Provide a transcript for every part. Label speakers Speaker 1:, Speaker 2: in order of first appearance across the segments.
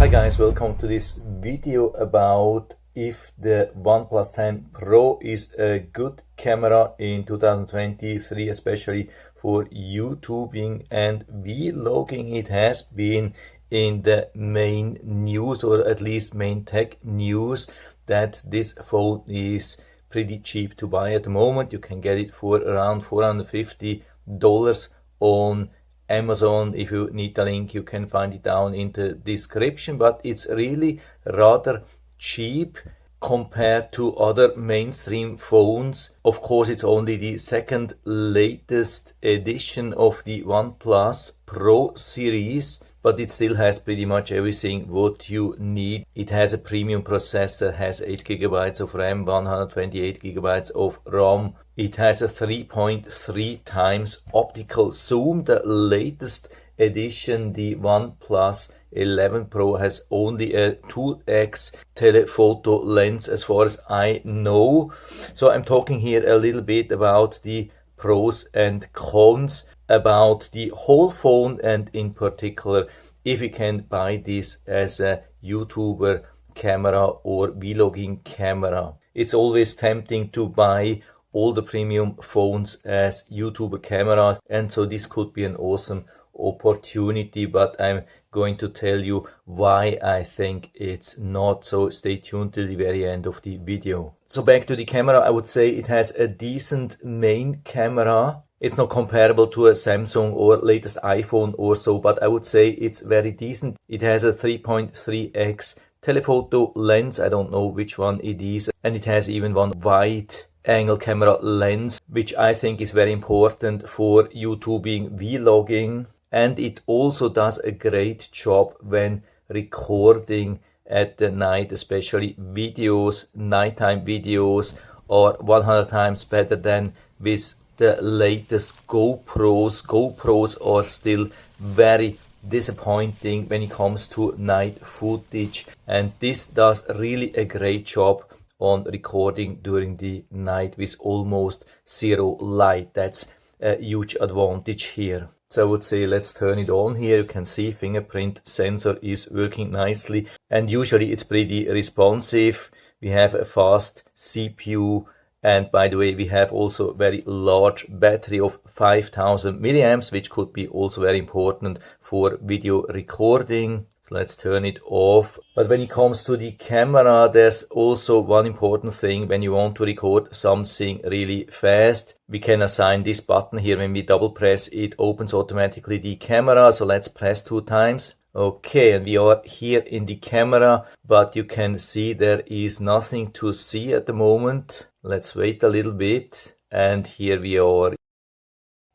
Speaker 1: Hi guys, welcome to this video about if the OnePlus 10 Pro is a good camera in 2023, especially for YouTubing and vlogging. It has been in the main news, or at least main tech news, that this phone is pretty cheap to buy at the moment. You can get it for around $450 on Amazon. If you need the link, you can find it down in the description, but it's really rather cheap compared to other mainstream phones. Of course, it's only the second latest edition of the OnePlus Pro series, but it still has pretty much everything what you need. It has a premium processor, has 8 GB of RAM, 128 GB of ROM. It has a 3.3 times optical zoom. The latest edition, the OnePlus 11 Pro, has only a 2x telephoto lens as far as I know. So I'm talking here a little bit about the pros and cons about the whole phone, and in particular if you can buy this as a YouTuber camera or vlogging camera. It's always tempting to buy all the premium phones as YouTuber cameras, and so this could be an awesome opportunity, but I'm going to tell you why I think it's not. So stay tuned till the very end of the video. So back to the camera, I would say it has a decent main camera. It's not comparable to a Samsung or latest iPhone or so, but I would say it's very decent. It has a 3.3x telephoto lens. I don't know which one it is, and it has even one wide angle camera lens, which I think is very important for YouTubing, vlogging, and it also does a great job when recording at the night, especially videos. Nighttime videos are 100 times better than with the latest GoPros. GoPros are still very disappointing when it comes to night footage, and this does really a great job on recording during the night with almost zero light. That's a huge advantage here. So I would say let's turn it on here. You can see fingerprint sensor is working nicely, and usually it's pretty responsive. We have a fast CPU, and by the way, we have also a very large battery of 5000 milliamps, which could be also very important for video recording. So let's turn it off. But when it comes to the camera, there's also one important thing. When you want to record something really fast, we can assign this button here. When we double press, it opens automatically the camera. So let's press 2 times. Okay, and we are here in the camera, but you can see there is nothing to see at the moment. Let's wait a little bit, and here we are.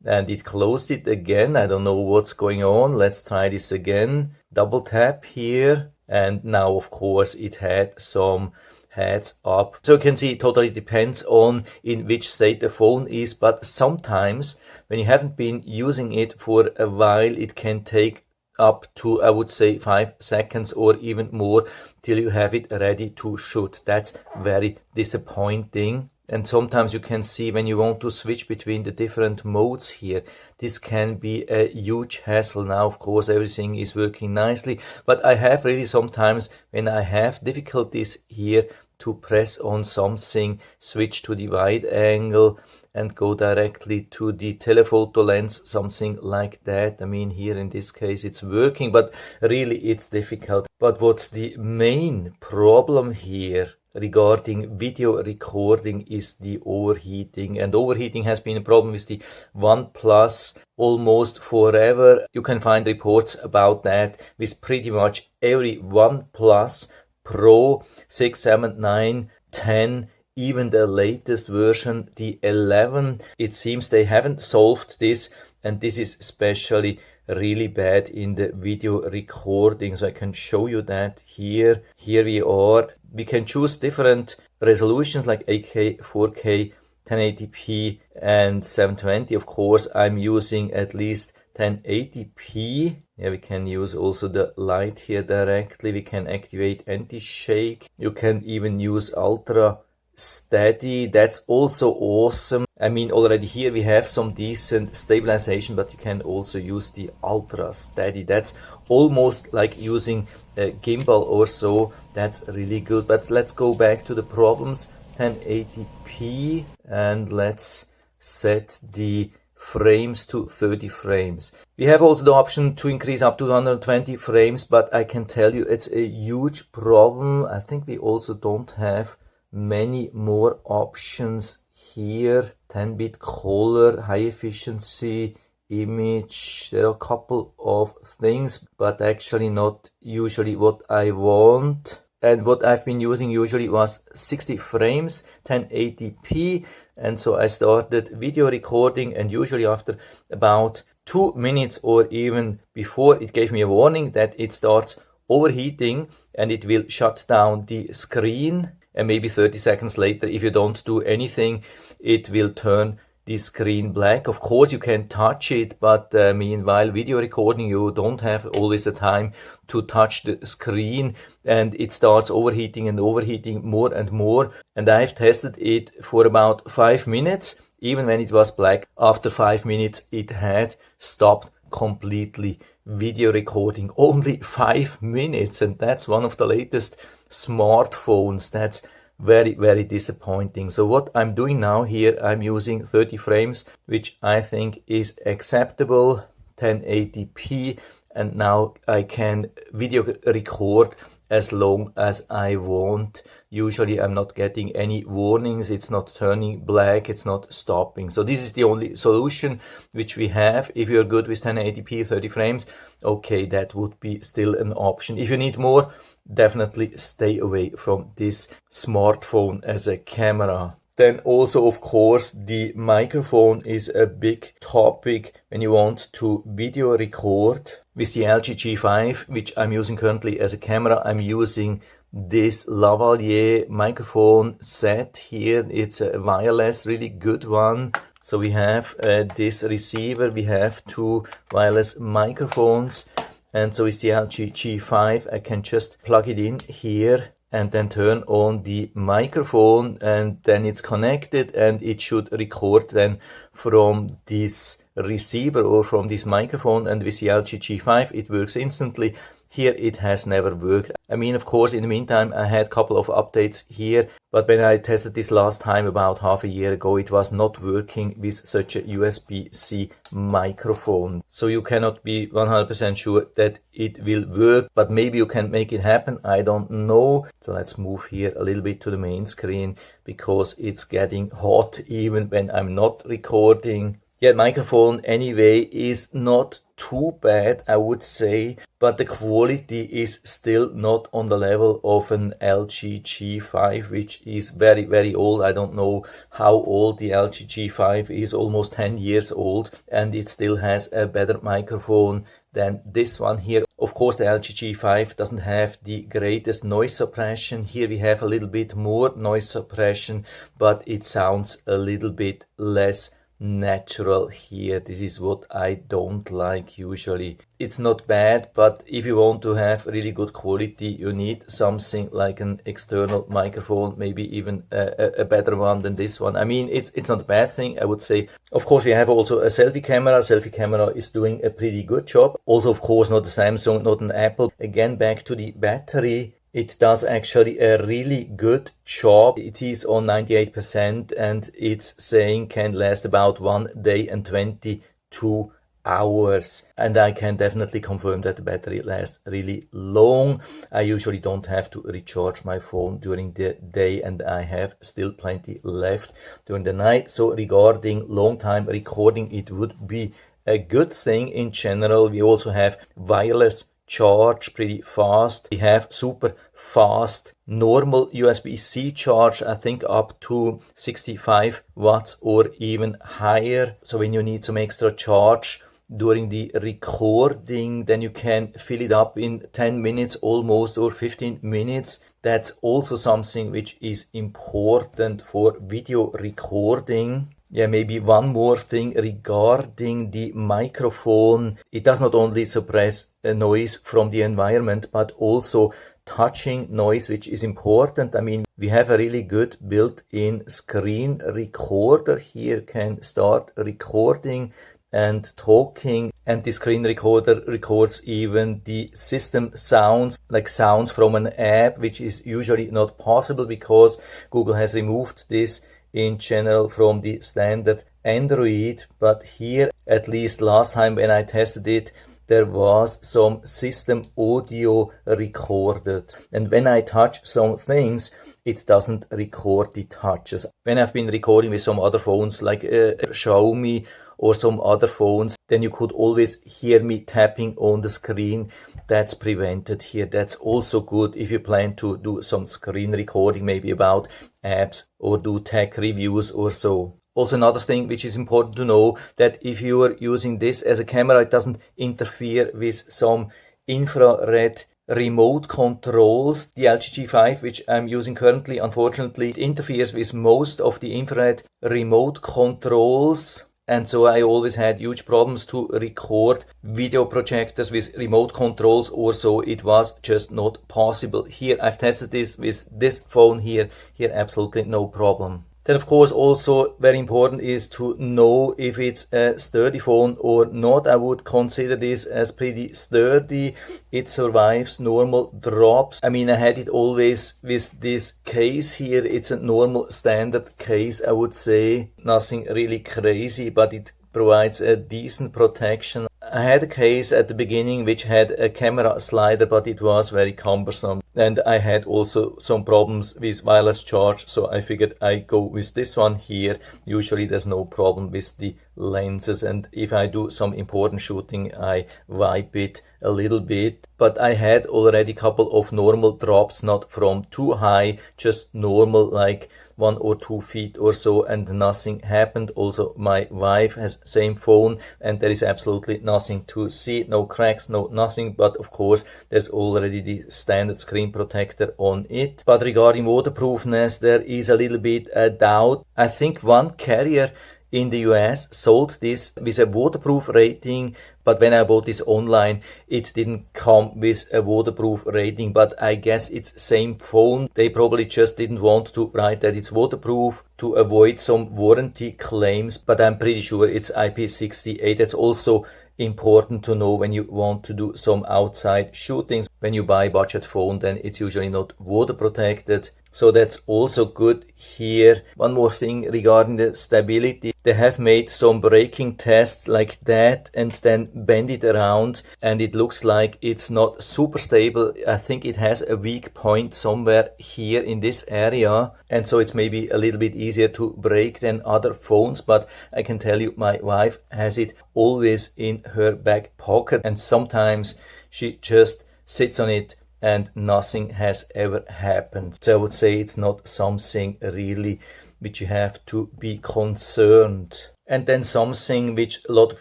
Speaker 1: And it closed it again. I don't know what's going on. Let's try this again. Double tap here, and now of course it had some heads up. So you can see it totally depends on in which state the phone is, but sometimes when you haven't been using it for a while, it can take up to, I would say, 5 seconds or even more till you have it ready to shoot. That's very disappointing. And sometimes you can see when you want to switch between the different modes here, this can be a huge hassle. Now, of course, everything is working nicely, but I have really sometimes when I have difficulties here to press on something, switch to the wide angle and go directly to the telephoto lens, something like that. I mean, here in this case it's working, but really it's difficult. But what's the main problem here regarding video recording is the overheating, and overheating has been a problem with the OnePlus almost forever. You can find reports about that with pretty much every OnePlus Pro 6, 7, 9, 10, even the latest version, the 11. It seems they haven't solved this, and this is especially really bad in the video recording. So I can show you that here. Here we are. We can choose different resolutions like 8K, 4K, 1080p and 720. Of course, I'm using at least 1080p. Yeah, we can use also the light here directly. We can activate anti-shake. You can even use ultra steady. That's also awesome. I mean, already here we have some decent stabilization, but you can also use the ultra steady. That's almost like using a gimbal or so. That's really good. But let's go back to the problems. 1080p, and let's set the frames to 30 frames. We have also the option to increase up to 120 frames, but I can tell you it's a huge problem. I think we also don't have many more options here. 10-bit color, high efficiency, image. There are a couple of things, but actually not usually what I want. And what I've been using usually was 60 frames, 1080p. And so I started video recording, and usually after about 2 minutes or even before, it gave me a warning that it starts overheating and it will shut down the screen. And maybe 30 seconds later, if you don't do anything, it will turn the screen black. Of course, you can touch it, but meanwhile, video recording, you don't have always the time to touch the screen, and it starts overheating and overheating more and more. And I've tested it for about 5 minutes. Even when it was black, after 5 minutes, it had stopped completely video recording. Only 5 minutes, and that's one of the latest smartphones. That's very, very disappointing. So what I'm doing now here, I'm using 30 frames, which I think is acceptable, 1080p, and now I can video record as long as I want. Usually I'm not getting any warnings, it's not turning black, it's not stopping. So this is the only solution which we have. If you're good with 1080p 30 frames, okay, that would be still an option. If you need more, definitely stay away from this smartphone as a camera. Then also, of course, the microphone is a big topic when you want to video record. With the LG G5, which I'm using currently as a camera, I'm using this lavalier microphone set here. It's a wireless, really good one. So we have this receiver, we have 2 wireless microphones, and so with the LG G5 I can just plug it in here and then turn on the microphone, and then it's connected and it should record then from this receiver or from this microphone. And with the LG G5 it works instantly. Here it has never worked. I mean, of course, in the meantime I had a couple of updates here, but when I tested this last time about half a year ago, it was not working with such a USB-C microphone. So you cannot be 100% sure that it will work, but maybe you can make it happen, I don't know. So let's move here a little bit to the main screen, because it's getting hot even when I'm not recording. Yeah, microphone anyway is not too bad, I would say, but the quality is still not on the level of an LG G5, which is very, very old. I don't know how old the LG G5 is, almost 10 years old, and it still has a better microphone than this one here. Of course, the LG G5 doesn't have the greatest noise suppression. Here we have a little bit more noise suppression, but it sounds a little bit less natural here. This is what I don't like usually. It's not bad, but if you want to have really good quality, you need something like an external microphone, maybe even a better one than this one. I mean, it's not a bad thing, I would say. Of course, we have also a selfie camera. Selfie camera is doing a pretty good job. Also, of course, not a Samsung, not an Apple. Again, back to the battery. It does actually a really good job. It is on 98% and it's saying can last about 1 day and 22 hours. And I can definitely confirm that the battery lasts really long. I usually don't have to recharge my phone during the day, and I have still plenty left during the night. So regarding long time recording, it would be a good thing in general. We also have wireless charge, pretty fast. We have super fast normal USB-C charge, I think up to 65 watts or even higher. So when you need some extra charge during the recording, then you can fill it up in 10 minutes almost, or 15 minutes. That's also something which is important for video recording. Yeah, maybe one more thing regarding the microphone. It does not only suppress a noise from the environment, but also touching noise, which is important. I mean, we have a really good built-in screen recorder. Here can start recording and talking, and the screen recorder records even the system sounds, like sounds from an app, which is usually not possible because Google has removed this in general from the standard Android. But here, at least last time when I tested it, there was some system audio recorded, and when I touch some things, it doesn't record the touches. When I've been recording with some other phones like Xiaomi or some other phones, then you could always hear me tapping on the screen. That's prevented here. That's also good if you plan to do some screen recording, maybe about apps or do tech reviews or so. Also, another thing which is important to know, that if you are using this as a camera, it doesn't interfere with some infrared remote controls. The LG G5, which I'm using currently, unfortunately, it interferes with most of the infrared remote controls. And so I always had huge problems to record video projectors with remote controls, or so it was just not possible. Here I've tested this with this phone here absolutely no problem. Then of course also very important is to know if it's a sturdy phone or not. I would consider this as pretty sturdy. It survives normal drops. I mean, I had it always with this case here. It's a normal standard case, I would say. Nothing really crazy, but it provides a decent protection. I had a case at the beginning which had a camera slider, but it was very cumbersome. And I had also some problems with wireless charge, so I figured I go with this one here. Usually there's no problem with the lenses, and if I do some important shooting, I wipe it a little bit. But I had already a couple of normal drops, not from too high, just normal, like 1 or 2 feet or so, and nothing happened. Also, my wife has same phone, and there is absolutely nothing to see, no cracks, no nothing. But of course, there's already the standard screen protector on it. But regarding waterproofness, there is a little bit a doubt. I think one carrier in the US sold this with a waterproof rating, but when I bought this online, it didn't come with a waterproof rating. But I guess it's same phone. They probably just didn't want to write that it's waterproof to avoid some warranty claims, but I'm pretty sure it's IP68. That's also important to know when you want to do some outside shootings. When you buy a budget phone, then it's usually not water protected. So that's also good here. One more thing regarding the stability. They have made some braking tests like that and then bend it around, and it looks like it's not super stable. I think it has a weak point somewhere here in this area, and so it's maybe a little bit easier to brake than other phones. But I can tell you, my wife has it always in her back pocket, and sometimes she just sits on it and nothing has ever happened. So I would say it's not something really which you have to be concerned. And then something which a lot of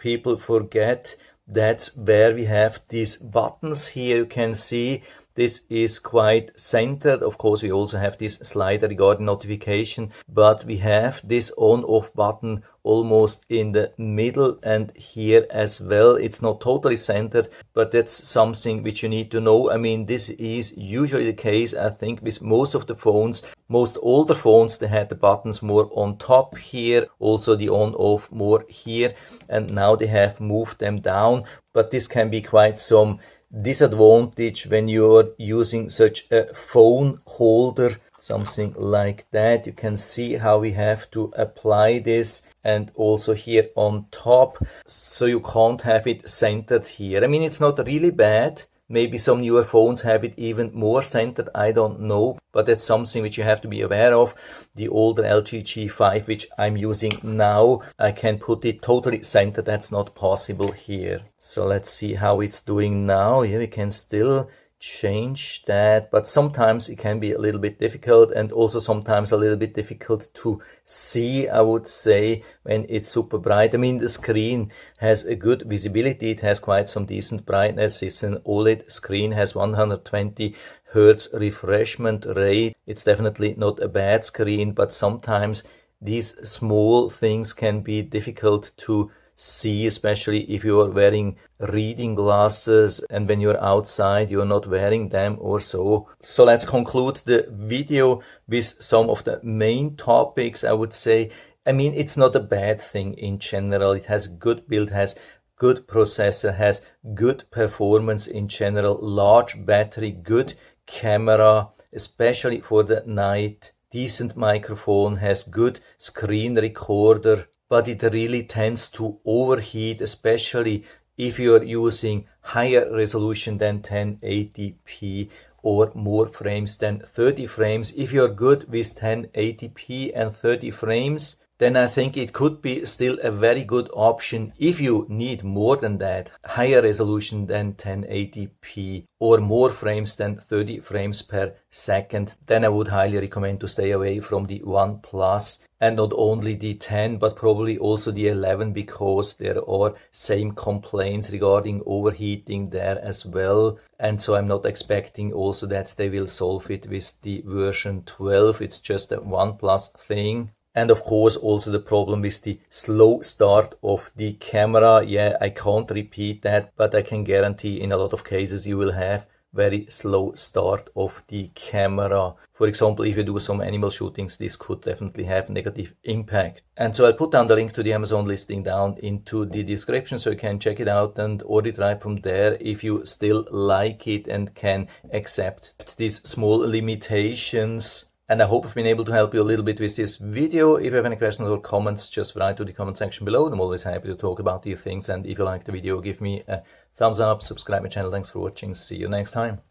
Speaker 1: people forget, that's where we have these buttons here. You can see this is quite centered. Of course, we also have this slider regarding notification, but we have this on-off button almost in the middle and here as well. It's not totally centered, but that's something which you need to know. I mean, this is usually the case, I think, with most of the phones. Most older phones, they had the buttons more on top here, also the on-off more here, and now they have moved them down. But this can be quite some disadvantage when you're using such a phone holder, something like that. You can see how we have to apply this, and also here on top, so you can't have it centered here. I mean, it's not really bad. Maybe some newer phones have it even more centered, I don't know, but that's something which you have to be aware of. The older LG G5, which I'm using now, I can put it totally centered. That's not possible here. So let's see how it's doing now. Yeah, we can still change that, but sometimes it can be a little bit difficult, and also sometimes a little bit difficult to see, I would say, when it's super bright. I mean, the screen has a good visibility. It has quite some decent brightness. It's an OLED screen, has 120 Hertz refreshment rate. It's definitely not a bad screen, but sometimes these small things can be difficult to see, especially if you are wearing reading glasses and when you're outside you're not wearing them or so. So let's conclude the video with some of the main topics. I would say, I mean, it's not a bad thing in general. It has good build, has good processor, has good performance in general, large battery, good camera, especially for the night, decent microphone, has good screen recorder, but it really tends to overheat, especially if you're using higher resolution than 1080p or more frames than 30 frames. If you're good with 1080p and 30 frames, then I think it could be still a very good option. If you need more than that, higher resolution than 1080p or more frames than 30 frames per second, then I would highly recommend to stay away from the OnePlus, and not only the 10 but probably also the 11, because there are same complaints regarding overheating there as well. And so I'm not expecting also that they will solve it with the version 12. It's just a OnePlus thing. And of course also the problem with the slow start of the camera. Yeah, I can't repeat that, but I can guarantee in a lot of cases you will have very slow start of the camera. For example, if you do some animal shootings, this could definitely have negative impact. And so I'll put down the link to the Amazon listing down into the description so you can check it out and order it right from there if you still like it and can accept these small limitations. And I hope I've been able to help you a little bit with this video. If you have any questions or comments, just write to the comment section below. I'm always happy to talk about these things. And if you like the video, give me a thumbs up, subscribe my channel. Thanks for watching. See you next time.